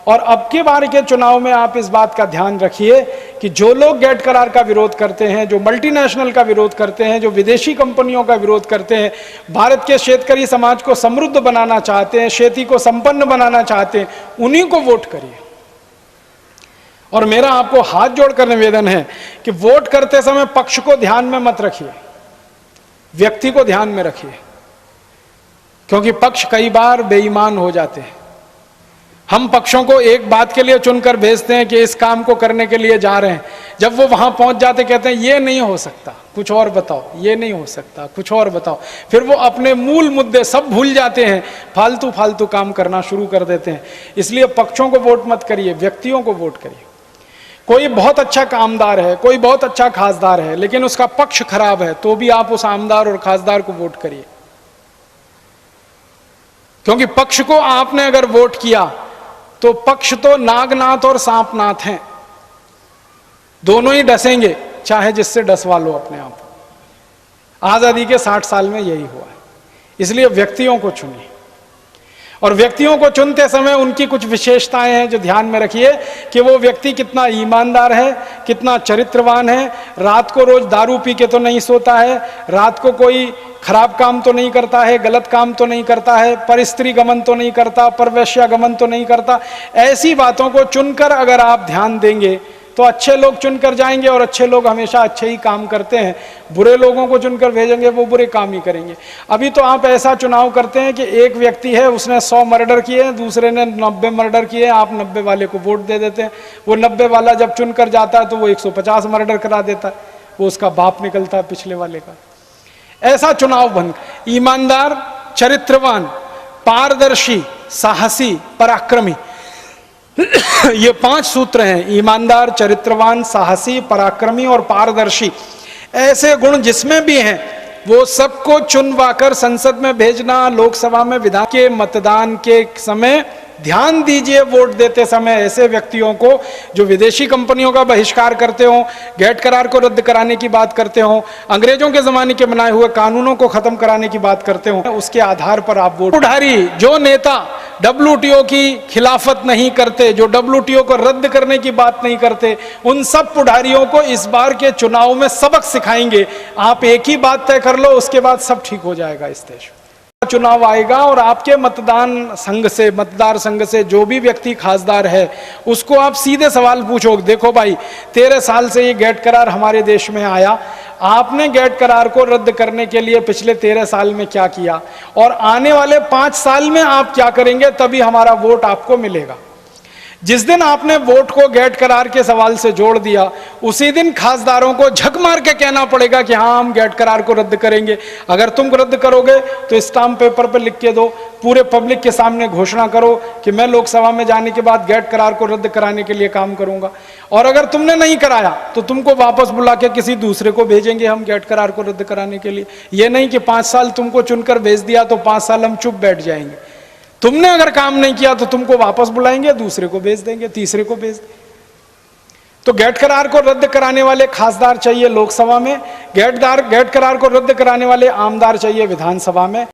और अब के बार के चुनाव में आप इस बात का ध्यान रखिए कि जो लोग गैट करार का विरोध करते हैं, जो मल्टीनेशनल का विरोध करते हैं, जो विदेशी कंपनियों का विरोध करते हैं, भारत के शेतकरी समाज को समृद्ध बनाना चाहते हैं, खेती को संपन्न बनाना चाहते हैं, उन्हीं को वोट करिए। और मेरा आपको हाथ जोड़कर निवेदन है कि वोट करते समय पक्ष को ध्यान में मत रखिए, व्यक्ति को ध्यान में रखिए, क्योंकि पक्ष कई बार बेईमान हो जाते हैं। हम पक्षों को एक बात के लिए चुनकर भेजते हैं कि इस काम को करने के लिए जा रहे हैं, जब वो वहां पहुंच जाते कहते हैं ये नहीं हो सकता, कुछ और बताओ, ये नहीं हो सकता, कुछ और बताओ। फिर वो अपने मूल मुद्दे सब भूल जाते हैं, फालतू फालतू काम करना शुरू कर देते हैं। इसलिए पक्षों को वोट मत करिए, व्यक्तियों को वोट करिए। कोई बहुत अच्छा कामदार है, कोई बहुत अच्छा खासदार है, लेकिन उसका पक्ष खराब है, तो भी आप उस आमदार और खासदार को वोट करिए, क्योंकि पक्ष को आपने अगर वोट किया तो पक्ष तो नागनाथ और सांपनाथ हैं, दोनों ही डसेंगे, चाहे जिससे डसवा लो अपने आप। आजादी के 60 साल में यही हुआ है। इसलिए व्यक्तियों को चुनिए, और व्यक्तियों को चुनते समय उनकी कुछ विशेषताएं हैं जो ध्यान में रखिए कि वो व्यक्ति कितना ईमानदार है, कितना चरित्रवान है, रात को रोज दारू पी के तो नहीं सोता है, रात को कोई खराब काम तो नहीं करता है, गलत काम तो नहीं करता है, पर स्त्री गमन तो नहीं करता, पर वैश्या गमन तो नहीं करता। ऐसी बातों को चुनकर अगर आप ध्यान देंगे तो अच्छे लोग चुनकर जाएंगे, और अच्छे लोग हमेशा अच्छे ही काम करते हैं। बुरे लोगों को चुनकर भेजेंगे, वो बुरे काम ही करेंगे। अभी तो आप ऐसा चुनाव करते हैं कि एक व्यक्ति है, उसने 100 मर्डर किए, दूसरे ने 90 मर्डर किए, आप 90 वाले को वोट दे देते हैं। वो 90 वाला जब चुनकर जाता है तो वो 150 मर्डर करा देता है, वो उसका बाप निकलता है पिछले वाले का। ऐसा चुनाव बन, ईमानदार, चरित्रवान, पारदर्शी, साहसी, पराक्रमी, ये 5 सूत्र हैं। ईमानदार, चरित्रवान, साहसी, पराक्रमी और पारदर्शी। ऐसे गुण जिसमें भी हैं वो सबको चुनवाकर संसद में भेजना, लोकसभा में विधान के मतदान के समय ध्यान दीजिए वोट देते समय ऐसे व्यक्तियों को जो विदेशी कंपनियों का बहिष्कार करते हो, गैट करार को रद्द कराने की बात करते हो, अंग्रेजों के जमाने के बनाए हुए कानूनों को खत्म कराने की बात करते हो, उसके आधार पर आप वोट। पुढ़ारी जो नेता WTO की खिलाफत नहीं करते, जो WTO को रद्द करने की बात नहीं करते, उन सब पुढ़ारियों को इस बार के चुनाव में सबक सिखाएंगे। आप एक ही बात तय कर लो, उसके बाद सब ठीक हो जाएगा इस देश में। चुनाव आएगा और आपके मतदान संघ से, मतदार संघ से जो भी व्यक्ति खासदार है उसको आप सीधे सवाल पूछो, देखो भाई 13 साल से ये गैट करार हमारे देश में आया, आपने गैट करार को रद्द करने के लिए पिछले 13 साल में क्या किया, और आने वाले 5 साल में आप क्या करेंगे, तभी हमारा वोट आपको मिलेगा। जिस दिन आपने वोट को गैट करार के सवाल से जोड़ दिया, उसी दिन खासदारों को झक मार के कहना पड़ेगा कि हाँ हम गैट करार को रद्द करेंगे। अगर तुम रद्द करोगे तो स्टाम्प पेपर पर लिख के दो, पूरे पब्लिक के सामने घोषणा करो कि मैं लोकसभा में जाने के बाद गैट करार को रद्द कराने के लिए काम करूंगा। और अगर तुमने नहीं कराया तो तुमको वापस बुला के किसी दूसरे को भेजेंगे हम गैट करार को रद्द कराने के लिए। ये नहीं कि 5 साल तुमको चुनकर भेज दिया तो 5 साल हम चुप बैठ जाएंगे। तुमने अगर काम नहीं किया तो तुमको वापस बुलाएंगे, दूसरे को भेज देंगे, तीसरे को भेज देंगे। तो गैट करार को रद्द कराने वाले खासदार चाहिए लोकसभा में, गैट करार को रद्द कराने वाले आमदार चाहिए विधानसभा में।